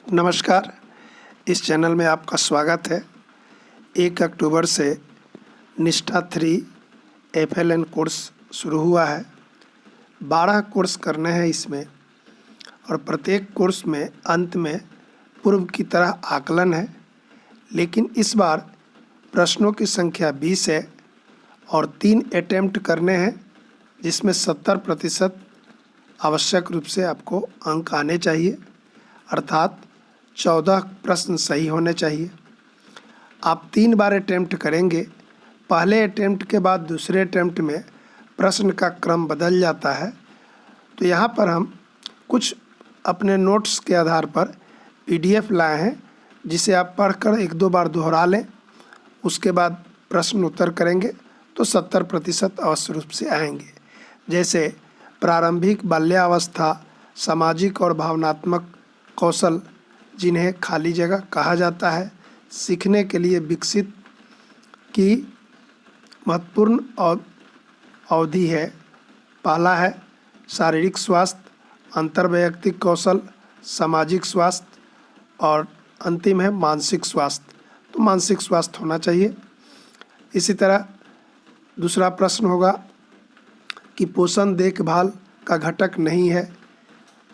नमस्कार। इस चैनल में आपका स्वागत है। 1 अक्टूबर से निष्ठा 3 FLN कोर्स शुरू हुआ है। 12 कोर्स करने हैं इसमें और प्रत्येक कोर्स में अंत में पूर्व की तरह आकलन है, लेकिन इस बार प्रश्नों की संख्या 20 है और 3 अटेम्प्ट करने हैं, जिसमें 70% आवश्यक रूप से आपको अंक आने चाहिए, अर्थात 14 प्रश्न सही होने चाहिए। आप 3 बार अटेम्प्ट करेंगे। पहले अटेम्प्ट के बाद दूसरे अटेम्प्ट में प्रश्न का क्रम बदल जाता है। तो यहाँ पर हम कुछ अपने नोट्स के आधार पर PDF लाए हैं, जिसे आप पढ़कर 1-2 बार दोहरा लें। उसके बाद प्रश्न उत्तर करेंगे तो 70% अवश्य रूप से आएंगे। जैसे प्रारंभिक बाल्यावस्था, सामाजिक और भावनात्मक कौशल जिन्हें खाली जगह कहा जाता है, सीखने के लिए विकसित की महत्वपूर्ण अवधि है। पहला है शारीरिक स्वास्थ्य, अंतर्वैयक्तिक कौशल, सामाजिक स्वास्थ्य और अंतिम है मानसिक स्वास्थ्य। तो मानसिक स्वास्थ्य होना चाहिए। इसी तरह दूसरा प्रश्न होगा कि पोषण देखभाल का घटक नहीं है,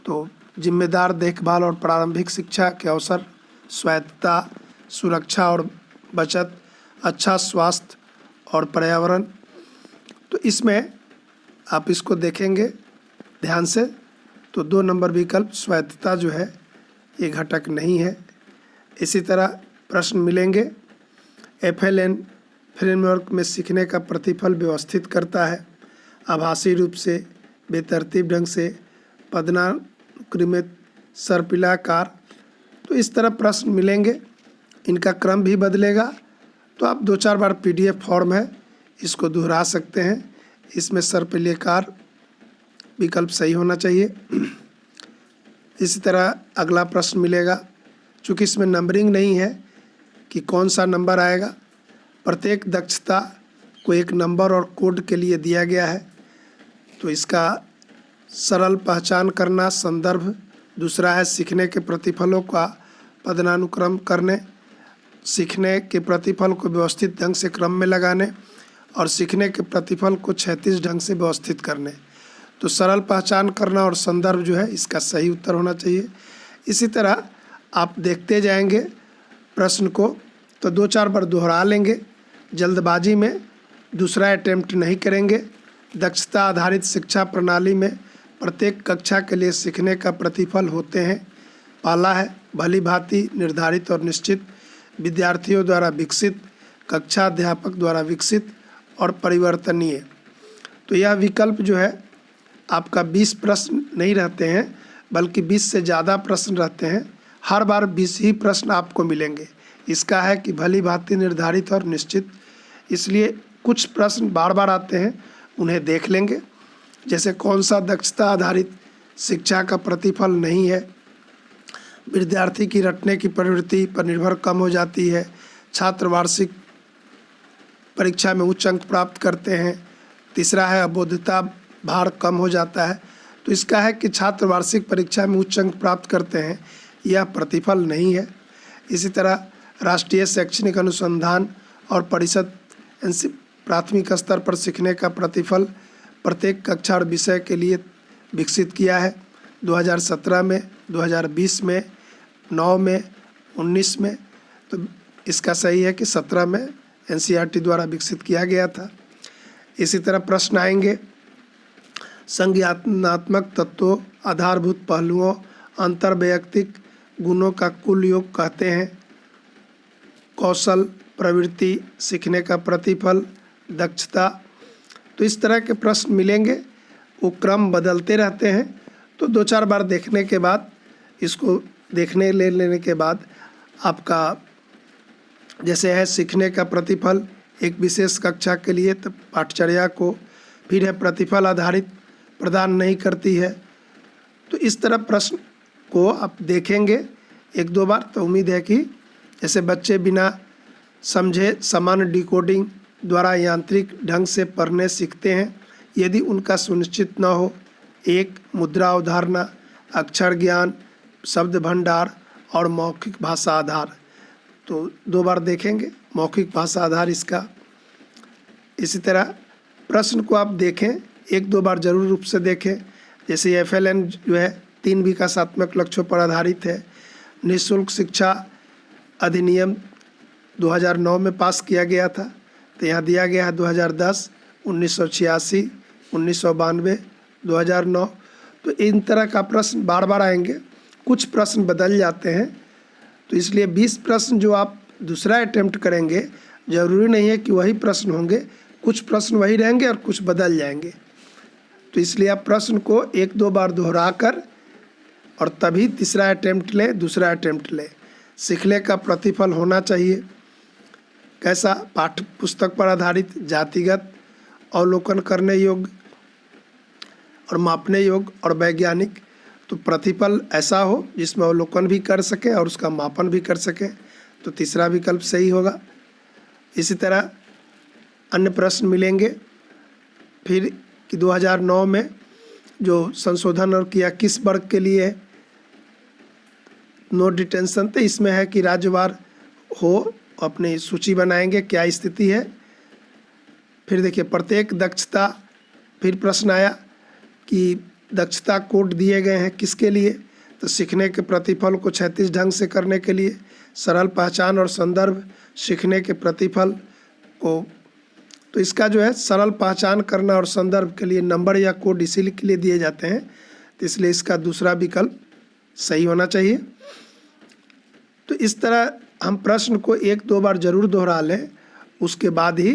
तो जिम्मेदार देखभाल और प्रारंभिक शिक्षा के अवसर, स्वायत्तता, सुरक्षा और बचत, अच्छा स्वास्थ्य और पर्यावरण। तो इसमें आप इसको देखेंगे ध्यान से, तो 2 नंबर विकल्प स्वायत्तता जो है ये घटक नहीं है। इसी तरह प्रश्न मिलेंगे FLN फ्रेमवर्क में सीखने का प्रतिफल व्यवस्थित करता है, आभासी रूप से, बेतरतीब ढंग से, पदानुक्रमित, सर्पिलाकार। तो इस तरह प्रश्न मिलेंगे। इनका क्रम भी बदलेगा। तो आप 2-4 बार PDF फॉर्म है, इसको दोहरा सकते हैं। इसमें सर्पिलाकार विकल्प सही होना चाहिए। इसी तरह अगला प्रश्न मिलेगा। चूँकि इसमें नंबरिंग नहीं है कि कौन सा नंबर आएगा, प्रत्येक दक्षता को एक नंबर और कोड के लिए दिया गया है। तो इसका सरल पहचान करना, संदर्भ। दूसरा है सीखने के प्रतिफलों का पदानुक्रम करने, सीखने के प्रतिफल को व्यवस्थित ढंग से क्रम में लगाने और सीखने के प्रतिफल को क्षैतिज ढंग से व्यवस्थित करने। तो सरल पहचान करना और संदर्भ जो है इसका सही उत्तर होना चाहिए। इसी तरह आप देखते जाएंगे प्रश्न को, तो 2-4 बार दोहरा लेंगे। जल्दबाजी में दूसरा अटेम्प्ट नहीं करेंगे। दक्षता आधारित शिक्षा प्रणाली में प्रत्येक कक्षा के लिए सीखने का प्रतिफल होते हैं। पहला है भली भांति निर्धारित और निश्चित, विद्यार्थियों द्वारा विकसित, कक्षा अध्यापक द्वारा विकसित और परिवर्तनीय। तो यह विकल्प जो है आपका 20 प्रश्न नहीं रहते हैं, बल्कि 20 से ज़्यादा प्रश्न रहते हैं। हर बार 20 ही प्रश्न आपको मिलेंगे। इसका है कि भली भांति निर्धारित और निश्चित, इसलिए कुछ प्रश्न बार बार आते हैं, उन्हें देख लेंगे। जैसे कौन सा दक्षता आधारित शिक्षा का प्रतिफल नहीं है, विद्यार्थी की रटने की प्रवृत्ति पर निर्भर कम हो जाती है, छात्र वार्षिक परीक्षा में उच्च अंक प्राप्त करते हैं। तीसरा है अबोधता भार कम हो जाता है। तो इसका है कि छात्र वार्षिक परीक्षा में उच्च अंक प्राप्त करते हैं, यह प्रतिफल नहीं है। इसी तरह राष्ट्रीय शैक्षणिक अनुसंधान और परिषद प्राथमिक स्तर पर सीखने का प्रतिफल प्रत्येक कक्षा और विषय के लिए विकसित किया है। 2017 में, 2020 में, 9 में, 19 में। तो इसका सही है कि 17 में NCERT द्वारा विकसित किया गया था। इसी तरह प्रश्न आएंगे संज्ञानात्मक तत्वों, आधारभूत पहलुओं, अंतर्वैयक्तिक गुणों का कुल योग कहते हैं, कौशल, प्रवृत्ति, सीखने का प्रतिफल, दक्षता। तो इस तरह के प्रश्न मिलेंगे। वो क्रम बदलते रहते हैं। तो 2-4 बार देखने के बाद, इसको देखने लेने के बाद आपका जैसे है सीखने का प्रतिफल एक विशेष कक्षा के लिए, तो पाठचर्या को फिर है प्रतिफल आधारित प्रदान नहीं करती है। तो इस तरह प्रश्न को आप देखेंगे 1-2 बार, तो उम्मीद है कि जैसे बच्चे बिना समझे सामान्य डिकोडिंग द्वारा यांत्रिक ढंग से पढ़ने सीखते हैं, यदि उनका सुनिश्चित न हो। 1 मुद्रा अवधारणा, अक्षर ज्ञान, शब्द भंडार और मौखिक भाषा आधार, तो 2 बार देखेंगे मौखिक भाषा आधार इसका। इसी तरह प्रश्न को आप देखें, 1-2 बार जरूर रूप से देखें। जैसे FLN जो है 3 विकासात्मक लक्ष्यों पर आधारित है। निःशुल्क शिक्षा अधिनियम 2009 में पास किया गया था, तो यहाँ दिया गया है 2010, 1986, 1992, 2009। तो इन तरह का प्रश्न बार बार आएंगे, कुछ प्रश्न बदल जाते हैं, तो इसलिए 20 प्रश्न जो आप दूसरा अटेम्प्ट करेंगे ज़रूरी नहीं है कि वही प्रश्न होंगे, कुछ प्रश्न वही रहेंगे और कुछ बदल जाएंगे। तो इसलिए आप प्रश्न को 1-2 बार दोहरा कर और तभी तीसरा अटेम्प्ट लें, दूसरा अटेम्प्ट लें। सीखने का प्रतिफल होना चाहिए कैसा? पाठ्य पुस्तक पर आधारित, जातिगत, अवलोकन करने योग्य और मापने योग्य और वैज्ञानिक। तो प्रतिफल ऐसा हो जिसमें अवलोकन भी कर सकें और उसका मापन भी कर सकें, तो तीसरा विकल्प सही होगा। इसी तरह अन्य प्रश्न मिलेंगे फिर कि 2009 में जो संशोधन और किया किस वर्ग के लिए नो डिटेंशन, तो इसमें है कि राज्यवार हो, अपनी सूची बनाएंगे क्या स्थिति है। फिर देखिए प्रत्येक दक्षता, फिर प्रश्न आया कि दक्षता कोड दिए गए हैं किसके लिए, तो सीखने के प्रतिफल को 36 ढंग से करने के लिए, सरल पहचान और संदर्भ सीखने के प्रतिफल को, तो इसका जो है सरल पहचान करना और संदर्भ के लिए नंबर या कोड इसीलिए के लिए दिए जाते हैं, तो इसलिए इसका दूसरा विकल्प सही होना चाहिए। तो इस तरह हम प्रश्न को 1-2 बार जरूर दोहरा लें, उसके बाद ही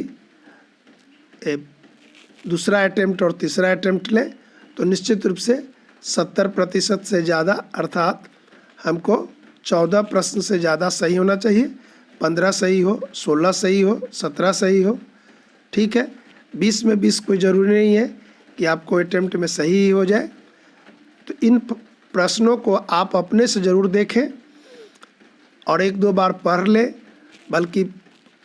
दूसरा अटेम्प्ट और तीसरा अटेम्प्ट लें, तो निश्चित रूप से 70% से ज़्यादा, अर्थात हमको 14 प्रश्न से ज़्यादा सही होना चाहिए। 15 सही हो, 16 सही हो, 17 सही हो, ठीक है। 20 में 20 कोई ज़रूरी नहीं है कि आपको अटेम्प्ट में सही ही हो जाए। तो इन प्रश्नों को आप अपने से ज़रूर देखें और 1-2 बार पढ़ लें, बल्कि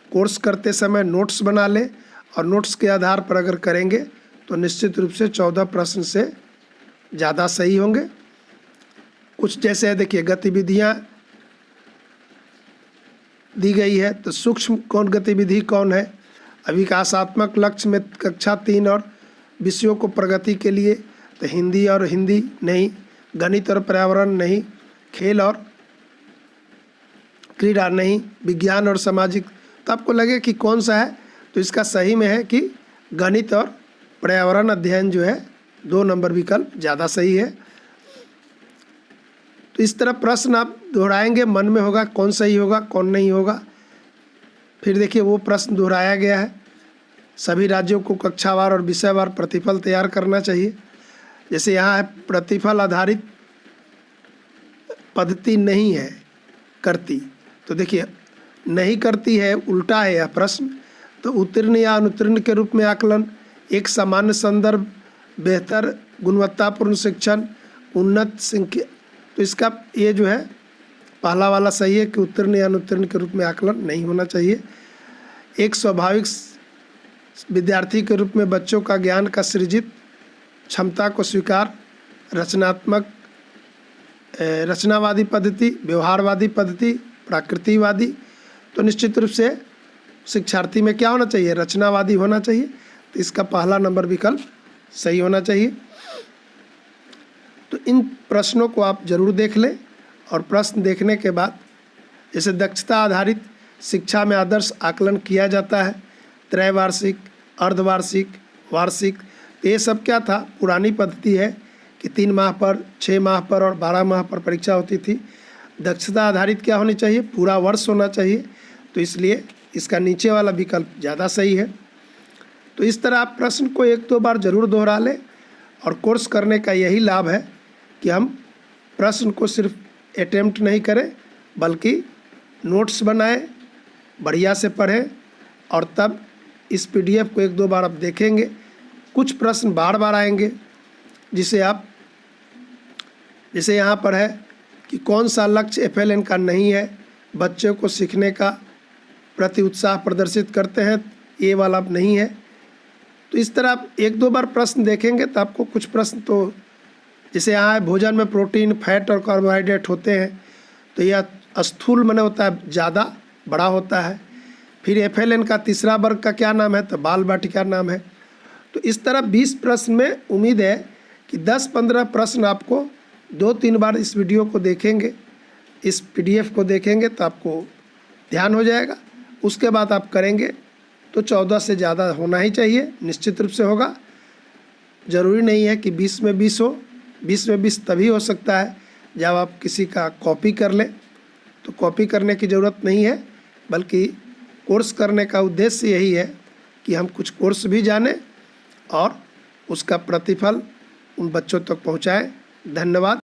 कोर्स करते समय नोट्स बना लें और नोट्स के आधार पर अगर करेंगे तो निश्चित रूप से 14 प्रश्न से ज़्यादा सही होंगे। कुछ जैसे देखिए गतिविधियाँ दी गई है, तो सूक्ष्म कौन गतिविधि कौन है? विकासात्मक लक्ष्य में कक्षा 3 और विषयों को प्रगति के लिए, तो हिंदी और हिंदी नहीं, गणित और पर्यावरण नहीं, खेल और क्रीड़ा नहीं, विज्ञान और सामाजिक। तो आपको लगे कि कौन सा है, तो इसका सही में है कि गणित और पर्यावरण अध्ययन जो है 2 नंबर विकल्प ज़्यादा सही है। तो इस तरह प्रश्न आप दोहराएंगे, मन में होगा कौन सही होगा कौन नहीं होगा। फिर देखिए वो प्रश्न दोहराया गया है, सभी राज्यों को कक्षावार और विषयवार प्रतिफल तैयार करना चाहिए। जैसे यहाँ है प्रतिफल आधारित पद्धति नहीं है करती, तो देखिए नहीं करती है, उल्टा है यह प्रश्न। तो उत्तीर्ण या अनुत्तीर्ण के रूप में आकलन, एक सामान्य संदर्भ, बेहतर गुणवत्तापूर्ण शिक्षण, उन्नत संख्या, तो इसका ये जो है पहला वाला सही है कि उत्तीर्ण या अनुत्तीर्ण के रूप में आकलन नहीं होना चाहिए। एक स्वाभाविक विद्यार्थी के रूप में बच्चों का ज्ञान का सृजित क्षमता को स्वीकार, रचनावादी पद्धति, व्यवहारवादी पद्धति, प्रकृतिवादी। तो निश्चित रूप से शिक्षार्थी में क्या होना चाहिए? रचनावादी होना चाहिए, तो इसका पहला नंबर विकल्प सही होना चाहिए। तो इन प्रश्नों को आप जरूर देख लें और प्रश्न देखने के बाद जैसे दक्षता आधारित शिक्षा में आदर्श आकलन किया जाता है, त्रैवार्षिक, अर्धवार्षिक, वार्षिक। तो ये सब क्या था? पुरानी पद्धति है कि 3 माह पर, 6 माह पर और 12 माह पर परीक्षा होती थी। दक्षता आधारित क्या होनी चाहिए? पूरा वर्ष होना चाहिए, तो इसलिए इसका नीचे वाला विकल्प ज़्यादा सही है। तो इस तरह आप प्रश्न को 1-2 बार जरूर दोहरा लें और कोर्स करने का यही लाभ है कि हम प्रश्न को सिर्फ अटेम्प्ट नहीं करें, बल्कि नोट्स बनाएं, बढ़िया से पढ़ें और तब इस PDF को 1-2 बार आप देखेंगे। कुछ प्रश्न बार बार आएंगे, जिसे आप, जैसे यहाँ पर है कि कौन सा लक्ष्य FLN का नहीं है, बच्चों को सीखने का प्रति उत्साह प्रदर्शित करते हैं, ये वाला नहीं है। तो इस तरह आप 1-2 बार प्रश्न देखेंगे तो आपको कुछ प्रश्न, तो जैसे यहाँ है भोजन में प्रोटीन, फैट और कार्बोहाइड्रेट होते हैं, तो यह स्थूल माने होता है ज़्यादा बड़ा होता है। फिर FLN का तीसरा वर्ग का क्या नाम है, तो बाल वाटिका नाम है। तो इस तरह 20 प्रश्न में उम्मीद है कि 10-15 प्रश्न आपको 2-3 बार इस वीडियो को देखेंगे, इस PDF को देखेंगे तो आपको ध्यान हो जाएगा। उसके बाद आप करेंगे तो 14 से ज़्यादा होना ही चाहिए, निश्चित रूप से होगा। ज़रूरी नहीं है कि 20 में 20 हो, 20 में 20 तभी हो सकता है जब आप किसी का कॉपी कर लें, तो कॉपी करने की ज़रूरत नहीं है, बल्कि कोर्स करने का उद्देश्य यही है कि हम कुछ कोर्स भी जानें और उसका प्रतिफल उन बच्चों तक पहुंचाएं। धन्यवाद।